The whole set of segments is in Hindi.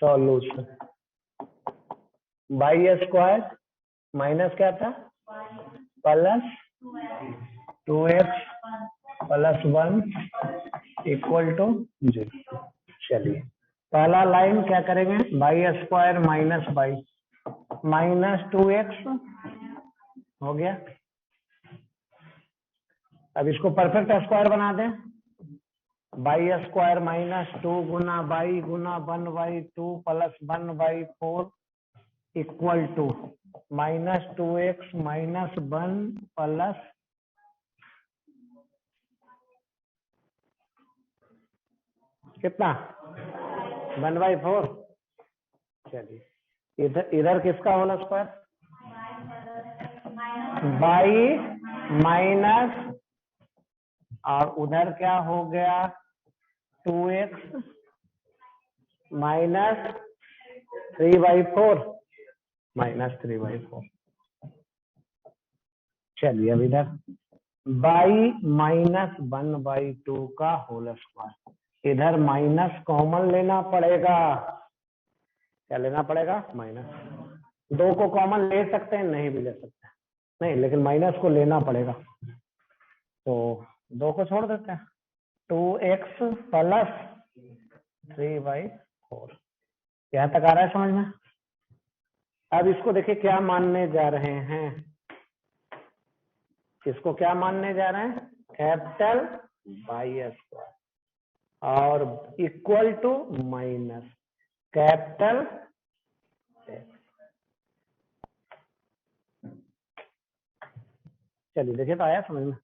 सॉल्यूशन बाई स्क्वायर माइनस क्या था plus 2x plus 1 equal to 0। चलिए पहला लाइन क्या करेंगे, y square minus y minus 2x हो गया। अब इसको परफेक्ट स्क्वायर बना दें, बाई स्क्वायर माइनस 2 गुना 1/2 plus 1/4 equal to minus 2x minus 1 plus कितना 1/4। चलिए इधर किसका होल स्क्वायर, बाई माइनस और उधर क्या हो गया 2x माइनस 3/4 माइनस 3/4। चलिए अब इधर बाई माइनस 1/2 का होल स्क्वायर, इधर माइनस कॉमन लेना पड़ेगा। क्या लेना पड़ेगा, माइनस। 2 को कॉमन ले सकते हैं, नहीं भी ले सकते हैं, नहीं लेकिन माइनस को लेना पड़ेगा। तो 2 को छोड़ देते हैं, 2x प्लस 3/4। यहाँ तक आ रहा है समझ में। अब इसको देखिए क्या मानने जा रहे हैं, इसको क्या मानने जा रहे हैं, कैपिटल बाई स्क्वायर और equal to minus capital x. चलिए देखिए तो आया समझ में।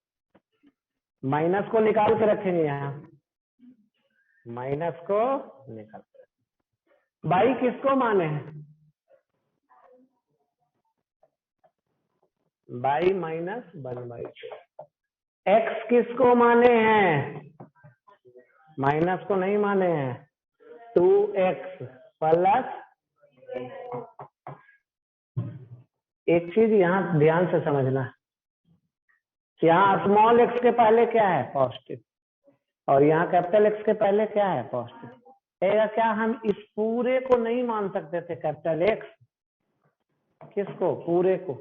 माइनस को निकाल के रखेंगे, यहाँ माइनस को निकाल के। बाई किसको माने हैं, बाई माइनस 1/2। एक्स किसको माने हैं, माइनस को नहीं माने हैं, 2x प्लस। एक चीज यहाँ ध्यान से समझना, यहाँ स्मॉल एक्स के पहले क्या है, पॉजिटिव, और यहाँ कैपिटल एक्स के पहले क्या है, पॉजिटिव। क्या हम इस पूरे को नहीं मान सकते थे, कैपिटल एक्स, किसको, पूरे को,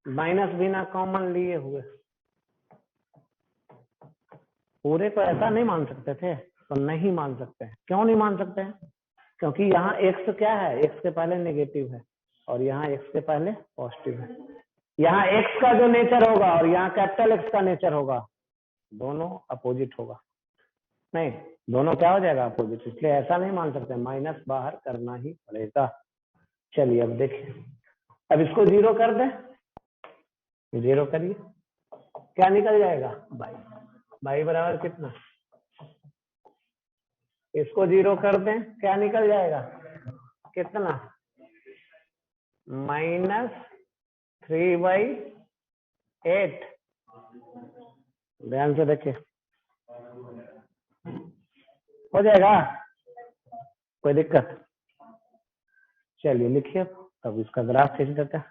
माइनस बिना कॉमन लिए हुए पूरे को ऐसा नहीं मान सकते थे, तो नहीं मान सकते हैं। क्यों नहीं मान सकते हैं, क्योंकि यहाँ x क्या है, x के पहले नेगेटिव है और यहाँ x के पहले पॉजिटिव है। यहाँ x का जो नेचर होगा और यहाँ कैपिटल x का नेचर होगा, दोनों अपोजिट होगा, नहीं दोनों क्या हो जाएगा, अपोजिट। इसलिए ऐसा नहीं मान सकते, माइनस बाहर करना ही पड़ेगा। चलिए अब देखिए, अब इसको 0 कर दें, 0 करिए, क्या निकल जाएगा, बाई। बाई बराबर कितना, इसको 0 कर दें, क्या निकल जाएगा, कितना, माइनस 3/8। ध्यान से देखिए, हो जाएगा, कोई दिक्कत। चलिए लिखिए, तब इसका ग्राफ खींच देते हैं।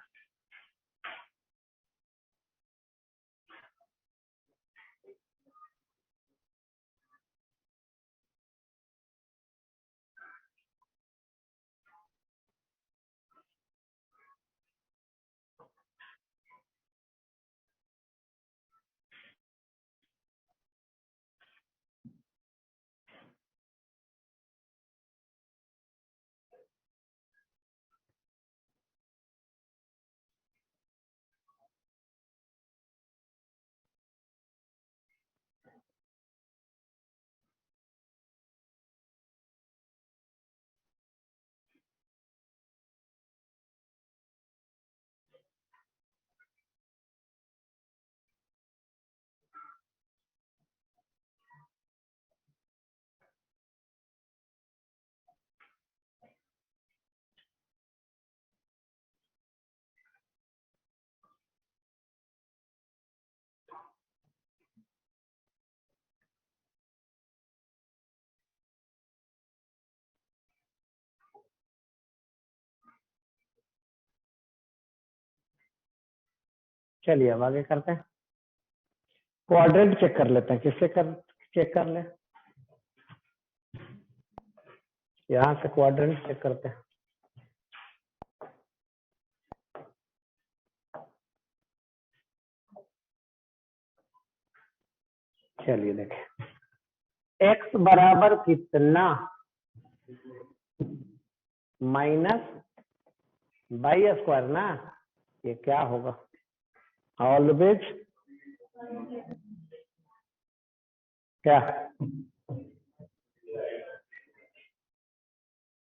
चलिए अब आगे करते हैं, क्वाड्रेंट चेक कर लेते हैं। किससे चेक कर ले, यहाँ से क्वाड्रेंट चेक करते हैं। चलिए देखें, x बराबर कितना माइनस बाई स्क्वायर ना, ये क्या होगा? ऑलवेज क्या,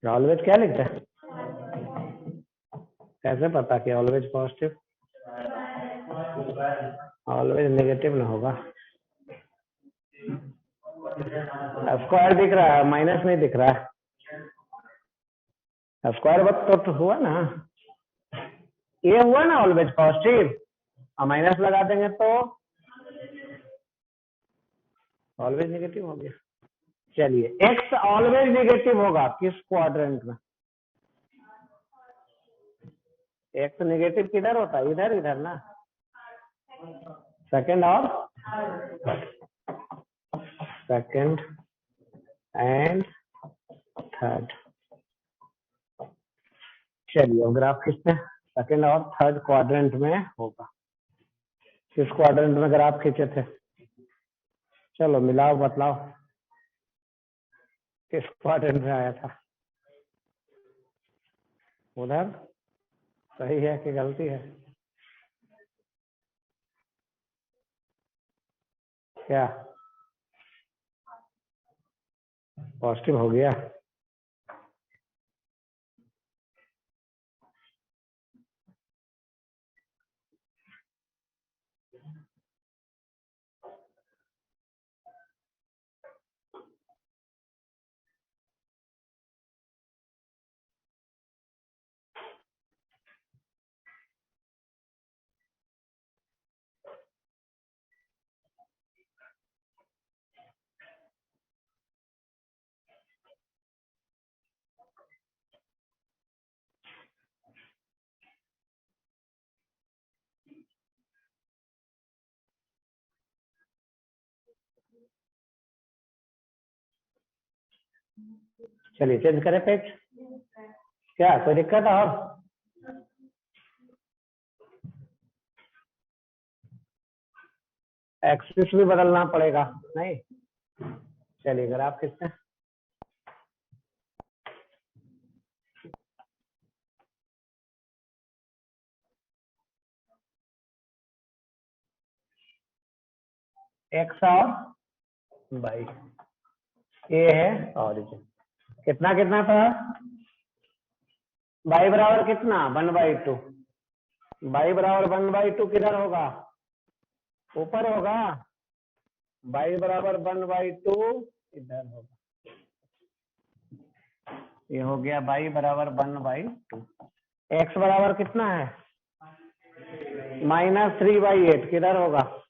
ऑलवेज क्या लिखते हैं? कैसे पता कि ऑलवेज पॉजिटिव? ऑलवेज नेगेटिव ना होगा। स्क्वायर दिख रहा है, माइनस नहीं दिख रहा है। स्क्वायर वक्त तो हुआ ना, ये हुआ ना ऑलवेज पॉजिटिव, और माइनस लगा देंगे तो ऑलवेज नेगेटिव हो गया। चलिए, एक्स ऑलवेज नेगेटिव होगा किस क्वाड्रेंट में? एक्स नेगेटिव किधर होता है? इधर इधर ना, सेकंड और सेकंड एंड थर्ड। चलिए ग्राफ खींचते हैं, सेकंड और थर्ड क्वाड्रेंट में होगा। किस क्वाड्रेंट में ग्राफ खींचे थे? चलो मिलाओ, बतलाओ किस क्वाड्रेंट में आया था? उधर। सही है कि गलती है? क्या पॉजिटिव हो गया? चलिए चेंज करें पेज। क्या कोई दिक्कत है? और एक्सिस भी बदलना पड़ेगा नहीं? चलिए ग्राफ खींचते हैं। एक्स और बाई, ये है ऑरिजिन। कितना कितना था? बाई बराबर कितना? 1/2। बाई बराबर 1/2 किधर होगा? ऊपर होगा। बाई बराबर 1/2 इधर होगा। ये हो गया बाई बराबर 1/2। एक्स बराबर कितना है? -3/8 किधर होगा?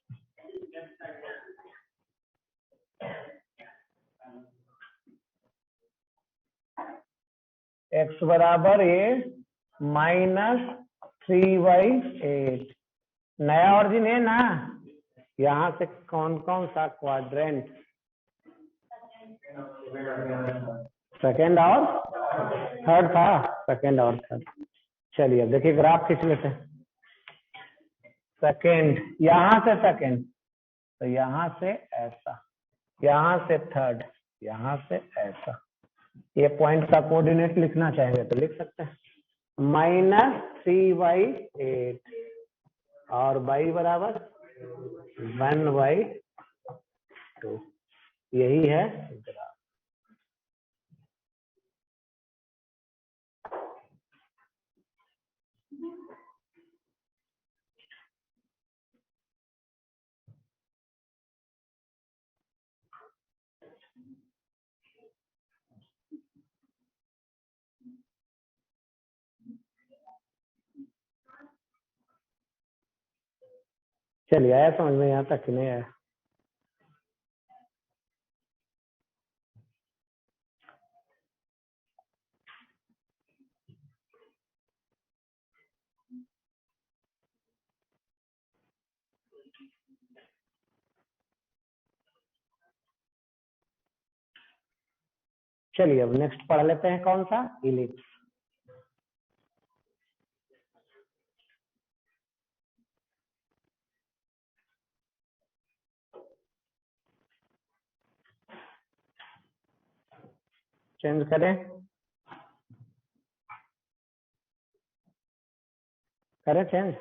एक्स बराबर ये -3/8। नया ऑरिजिन है ना, यहाँ से कौन कौन सा क्वाड्रेंट? सेकेंड और थर्ड था, सेकेंड और थर्ड। चलिए अब देखिए ग्राफ खींच लेते हैं। सेकेंड, यहाँ से सेकेंड तो यहाँ से ऐसा, यहाँ से थर्ड, यहाँ से ऐसा। ये पॉइंट का कोऑर्डिनेट लिखना चाहेंगे तो लिख सकते हैं, -3/8 और बाई बराबर 1/2। यही है ग्राफ। चलिए आया समझ में यहाँ तक कि नहीं आया? चलिए अब नेक्स्ट पढ़ लेते हैं, कौन सा? इलिप्स। चेंज करें, चेंज।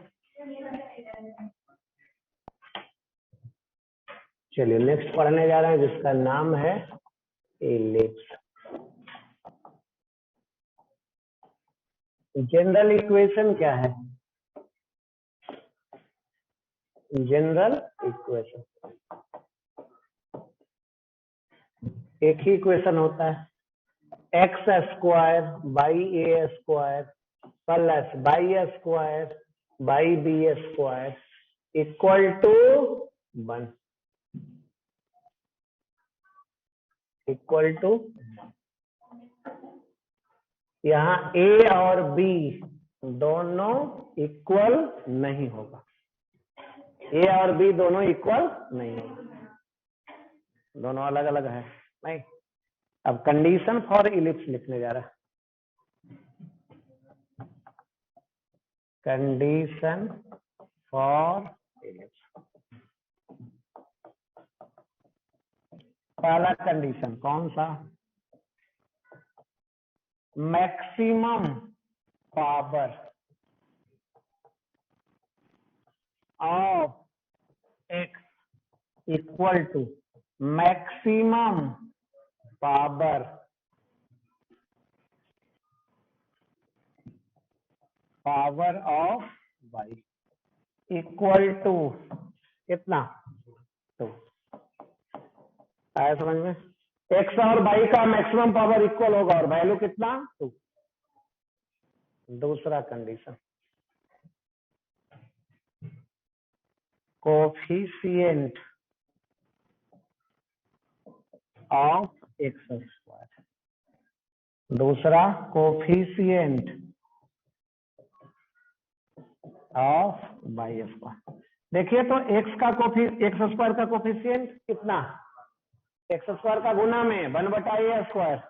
चलिए नेक्स्ट पढ़ने जा रहे हैं जिसका नाम है इलिप्स। जनरल इक्वेशन क्या है? जनरल इक्वेशन एक ही इक्वेशन होता है, x square by a square plus y square by b square equal to 1, equal to. यहाँ ए और बी दोनों इक्वल नहीं होगा, ए और बी दोनों इक्वल नहीं होगा, दोनों अलग अलग है, नहीं। अब कंडीशन फॉर इलिप्स लिखने जा रहा है। कंडीशन फॉर इलिप्स, पहला कंडीशन कौन सा? Maximum power of x equal to maximum power of y equal to कितना? 2। आया समझ में? एक्स और वाई का मैक्सिमम पावर इक्वल होगा और वैल्यू कितना? 2। दूसरा condition, coefficient of x square. दूसरा कोफिशिएंट ऑफ वाई स्क्वायर। देखिए तो एक्स स्क्वायर का कोफिशिएंट कितना? एक्स स्क्वायर का गुना में 1/a स्क्वायर,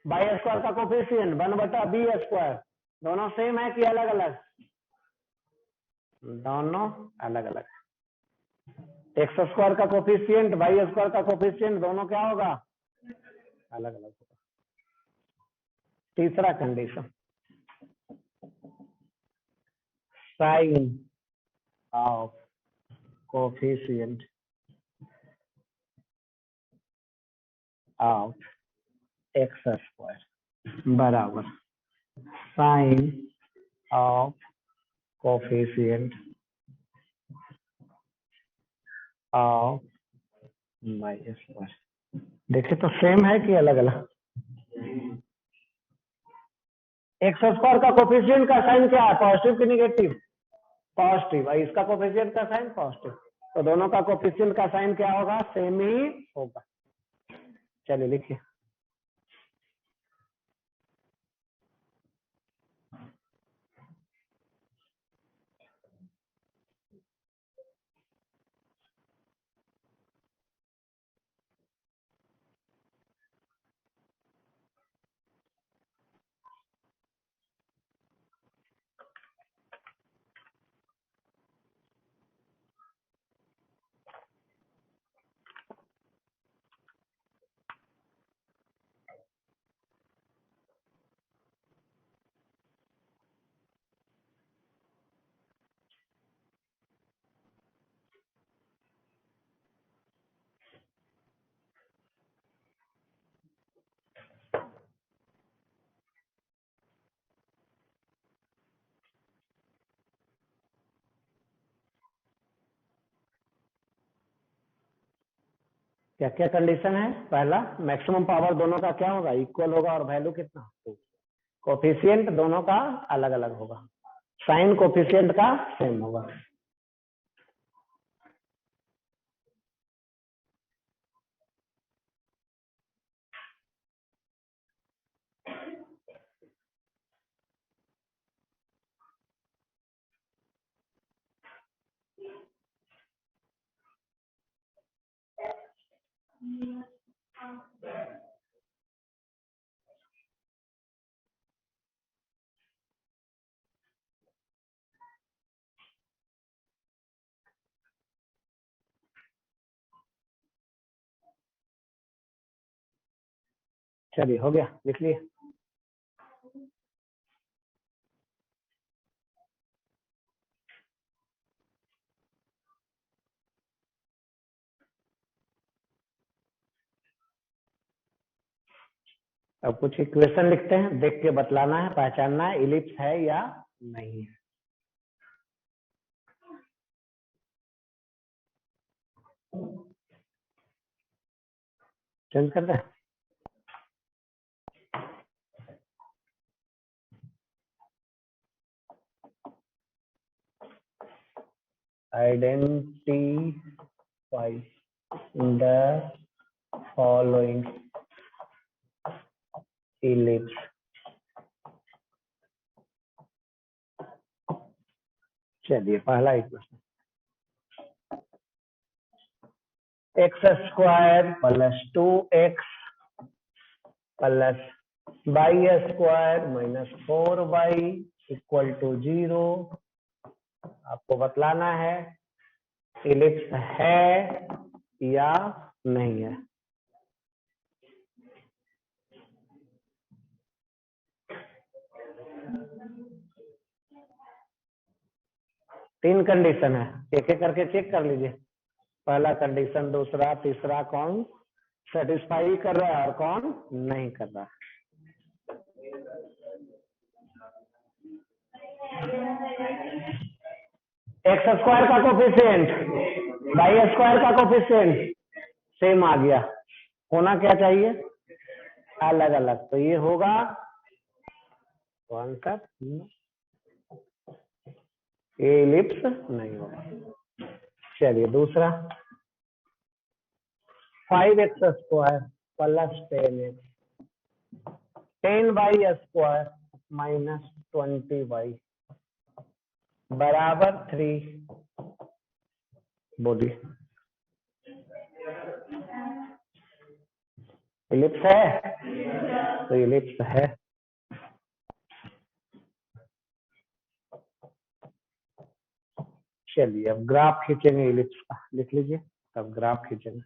बाई स्क्वायर का कोफिशिएंट 1/b स्क्वायर। दोनों सेम है कि अलग अलग? दोनों अलग अलग। एक्स स्क्वायर का कोफिशिएंट वाई स्क्वायर का कोफिशिएंट दोनों क्या होगा? अलग अलग होगा। तीसरा condition, sign of coefficient of x square बराबर sign of coefficient of y square. देखिए तो सेम है कि अलग अलग? एक्स स्क्वायर का कोफिशिएंट का साइन क्या है? पॉजिटिव कि निगेटिव? पॉजिटिव। और इसका कोफिशिएंट का साइन पॉजिटिव, तो दोनों का कोफिशिएंट का साइन क्या होगा? सेम ही होगा। चलिए लिखिए, क्या क्या कंडीशन है? पहला, मैक्सिमम पावर दोनों का क्या होगा? इक्वल होगा और वैल्यू कितना? 2। कोफिशिएंट दोनों का अलग अलग होगा, साइन कोफिशिएंट का सेम होगा। चलिए हो गया, लिख लिए। अब कुछ इक्वेशन लिखते हैं, देख के बतलाना है, पहचानना है इलिप्स है या नहीं है। चेंज करते हैं। Identify the following ellipse. चलिए पहला equation, x square plus 2x plus y square minus 4y equal to 0। आपको बतलाना है इलिप्स है या नहीं है। तीन कंडीशन है, एक एक करके चेक कर लीजिए। पहला कंडीशन, दूसरा, तीसरा कौन सेटिस्फाई कर रहा है और कौन नहीं कर रहा। एक्स स्क्वायर का कोफिशिएंट, वाई स्क्वायर का कोफिशिएंट सेम आ गया, होना क्या चाहिए अलग अलग, तो ये होगा कौन सा, ये इलिप्स नहीं होगा। चलिए दूसरा, 5x square plus 10x 10y square minus 20y बराबर 3। बोलिए इलिप्स है, तो इलिप्स है। चलिए अब ग्राफ खींचेंगे इलिप्स का, लिख लीजिए, अब ग्राफ खींचेंगे।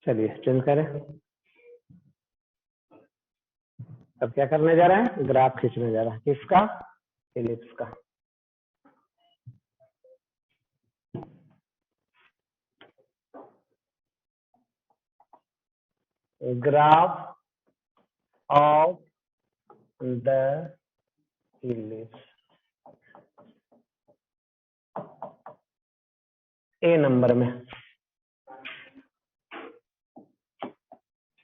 चलिए चेंज करें। अब क्या करने जा रहे हैं, ग्राफ खींचने जा रहा है, किसका, इलिप्स का। Graph of the ellipse, a number में,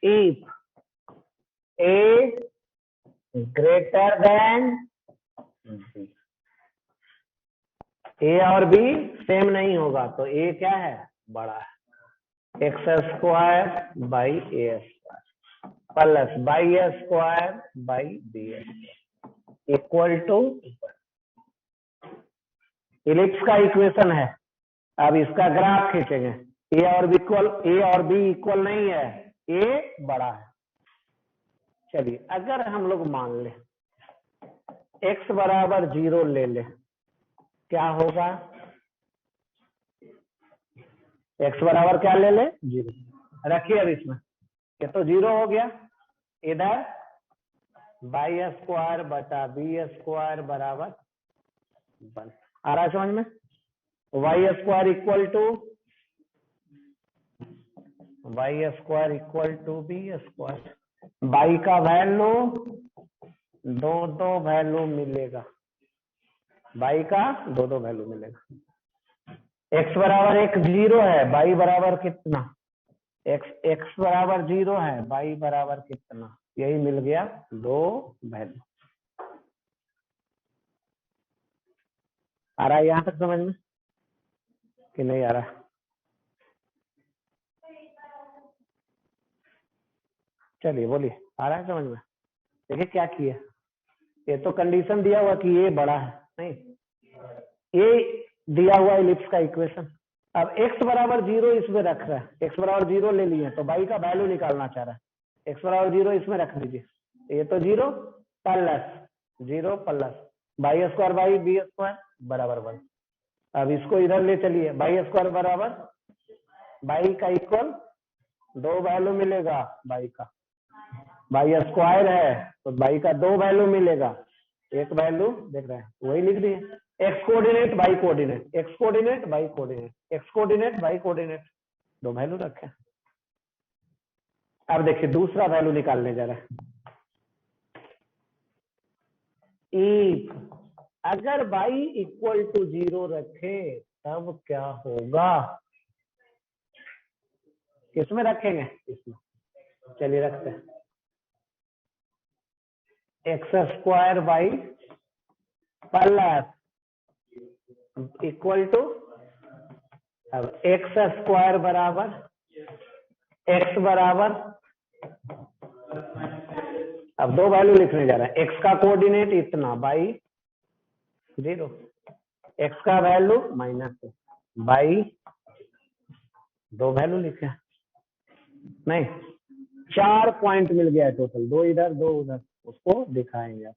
if a greater than b, a और बी सेम नहीं होगा, तो ए क्या है, बड़ा है। X square by a square plus y square by b equal to, ellipse का इक्वेशन है। अब इसका ग्राफ खींचेंगे, ए और बी इक्वल नहीं है, ए बड़ा है। चलिए अगर हम लोग मान ले x बराबर 0 ले ले, क्या होगा, x बराबर क्या ले ले, 0 रखिए। अब इसमें ये तो 0 हो गया, इधर बाई स्क्वायर बटा बी स्क्वायर बराबर 1 आ रहा है समझ में। Y square equal to b square, y का वैल्यू दो वैल्यू मिलेगा, बाई का दो वैल्यू मिलेगा। x बराबर एक 0 है, y बराबर कितना, x बराबर 0 है, y बराबर कितना, यही मिल गया 2 वैल्यू। आ रहा है यहाँ तक समझ में कि नहीं आ रहा? चलिए बोलिए, आ रहा है समझ में? देखिए क्या किया, ये तो कंडीशन दिया हुआ कि ये बड़ा है, नहीं ये दिया हुआ इलिप्स का इक्वेशन। अब x बराबर 0 इसमें रख रहा है, x बराबर 0 ले लिए तो y का वैल्यू निकालना चाह रहा है, x बराबर 0 इसमें रख दीजिए, ये तो 0 plus 0 plus y square by b square बराबर 1। अब इसको इधर ले चलिए, बाई स्क्वायर बराबर बाई का इक्वल 2 वैल्यू मिलेगा, बाई का बाई स्क्वायर है तो बाई का 2 वैल्यू मिलेगा, एक वैल्यू देख रहे हैं वही लिख दिए, x coordinate by coordinate, x coordinate by coordinate, x coordinate by coordinate, 2 value रखे। अब देखिए दूसरा वैल्यू निकालने जा रहा है, अगर y इक्वल टू 0 रखे तब क्या होगा, किसमें रखेंगे, इसमें, चलिए रखते हैं, x square y plus equal to, अब एक्स स्क्वायर बराबर एक्स बराबर, अब 2 वैल्यू लिखने जा रहा है, एक्स का कोऑर्डिनेट इतना बाई 0, एक्स का वैल्यू माइनस बाई 2 वैल्यू लिखे, नहीं 4 पॉइंट मिल गया है टोटल, 2 इधर 2 उधर, उसको दिखाएंगे।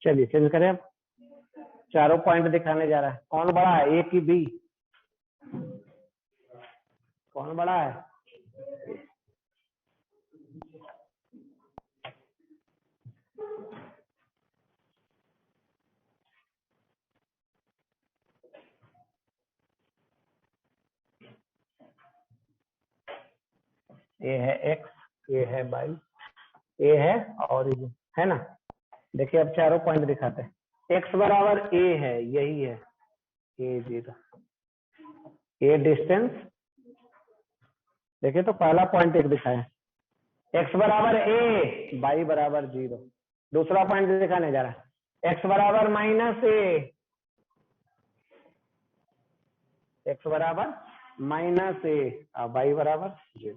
चलिए चेंज करें, अब चारों पॉइंट दिखाने जा रहा है, कौन बड़ा है, ए की बी, कौन बड़ा है, ए है एक्स, ए है बाई, ए है ऑरिजिन, है ना। देखिए अब चारों पॉइंट दिखाते हैं, एक्स बराबर ए है, यही है ए 0, ए डिस्टेंस, देखिए तो पहला पॉइंट एक दिखाया, एक्स बराबर ए, बाई बराबर 0, दूसरा पॉइंट दिखाने जा रहा है, एक्स बराबर माइनस ए, एक्स बराबर माइनस ए, बाई बराबर 0।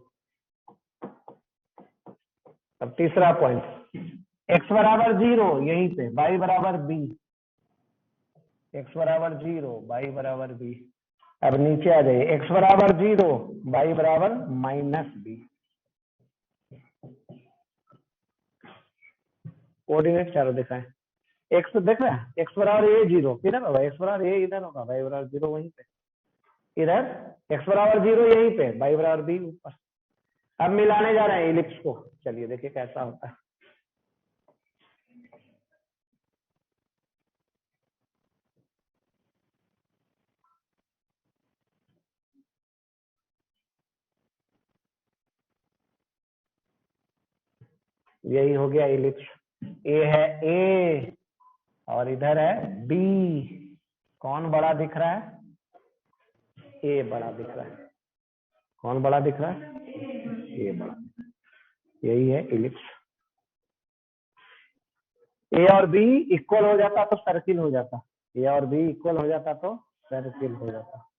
अब तीसरा पॉइंट, एक्स बराबर 0 यहीं पे, बाई बराबर बी, एक्स बराबर 0 बाई बराबर बी। अब नीचे आ जाइए, एक्स बराबर 0 बाई बराबर माइनस बी, कोऑर्डिनेट चारों दिखाएं, एक्स देख रहे हैं, एक्स बराबर ए 0 किधर होगा, एक्स बराबर ए इधर होगा, बाई बराबर 0 वहीं पे, इधर एक्स बराबर 0 यहीं पे, बाई बराबर बी ऊपर। अब मिलाने जा रहे हैं इलिप्स को, चलिए देखिए कैसा होता है। यही हो गया इलिप्स। ए है ए और इधर है बी। कौन बड़ा दिख रहा है? ए बड़ा दिख रहा है। कौन बड़ा दिख रहा है? ए बड़ा। यही है इलिप्स। ए और बी इक्वल हो जाता तो सर्किल हो जाता। ए और बी इक्वल हो जाता तो सर्किल हो जाता।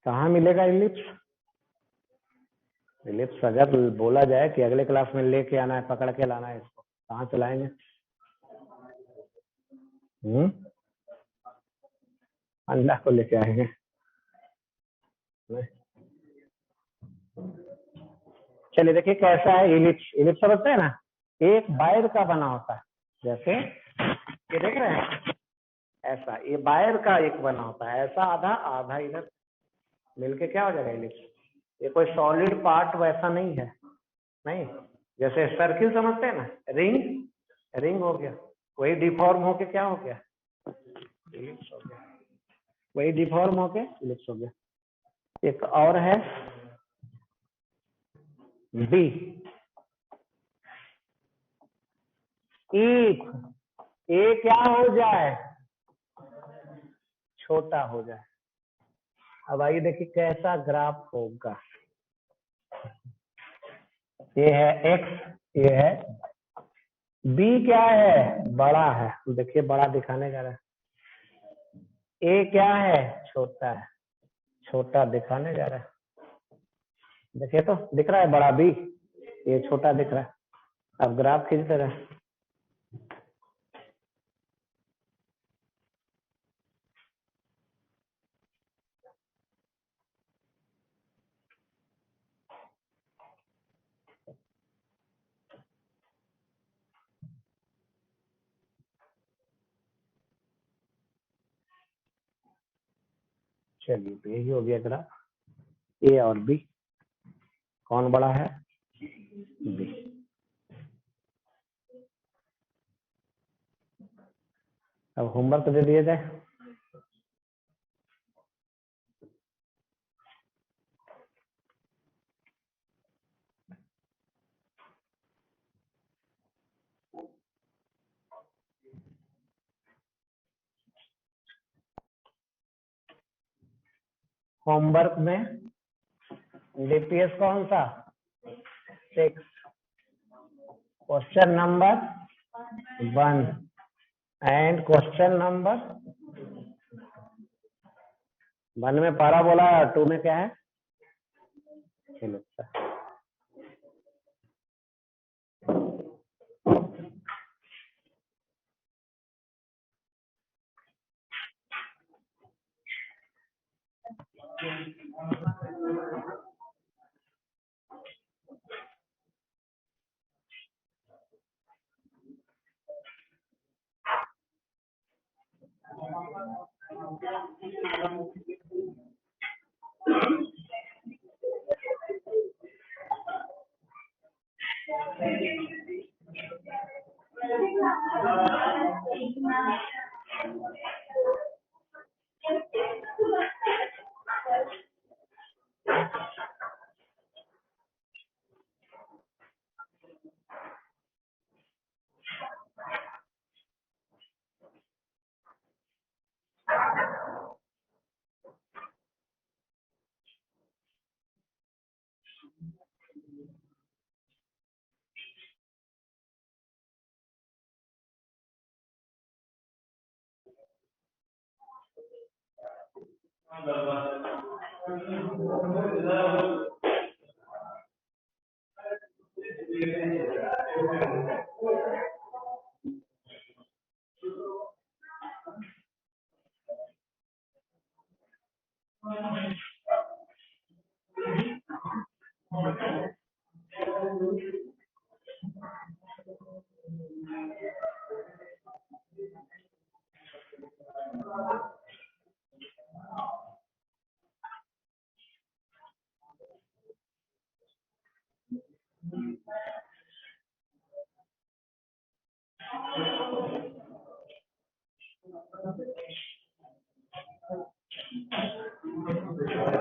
कहाँ मिलेगा इलिप्स? इलिप्स अगर बोला जाए कि अगले क्लास में लेके आना है, पकड़ के लाना है, इसको कहाँ चलाएंगे? अंडा को लेके आएंगे। चलिए देखिए कैसा है इलिप्स। इलिप्स समझते हैं ना? एक वायर का बना होता है। जैसे ये देख रहे हैं, ऐसा ये वायर का एक बना होता है। ऐसा आधा आधा इधर मिलके क्या हो जाएगा इलिप्स। ये कोई सॉलिड पार्ट वैसा नहीं है। नहीं, जैसे सर्किल समझते हैं ना, रिंग रिंग हो गया, वही डिफॉर्म होके क्या हो गया? इलिप्स हो गया। वही डिफॉर्म होके इलिप्स हो गया। एक और है बी। इफ ए क्या हो जाए? छोटा हो जाए। अब आइए देखिए कैसा ग्राफ होगा। ये है एक्स, ये है बी। क्या है? बड़ा है। देखिए बड़ा दिखाने जा रहा है। ए क्या है? छोटा है। छोटा दिखाने जा रहा है। देखिए तो दिख रहा है बड़ा बी, ये छोटा दिख रहा है। अब ग्राफ खींचते रहे। चलिए तो यही हो गया ग्राफ। ए और बी, कौन बड़ा है? बी। अब होमवर्क दे दिया जाए। होमवर्क में डीपीएस कौन सा? 6। Question number 1 and question number 1 में पैराबोला, 2 में क्या है? एलिप्स।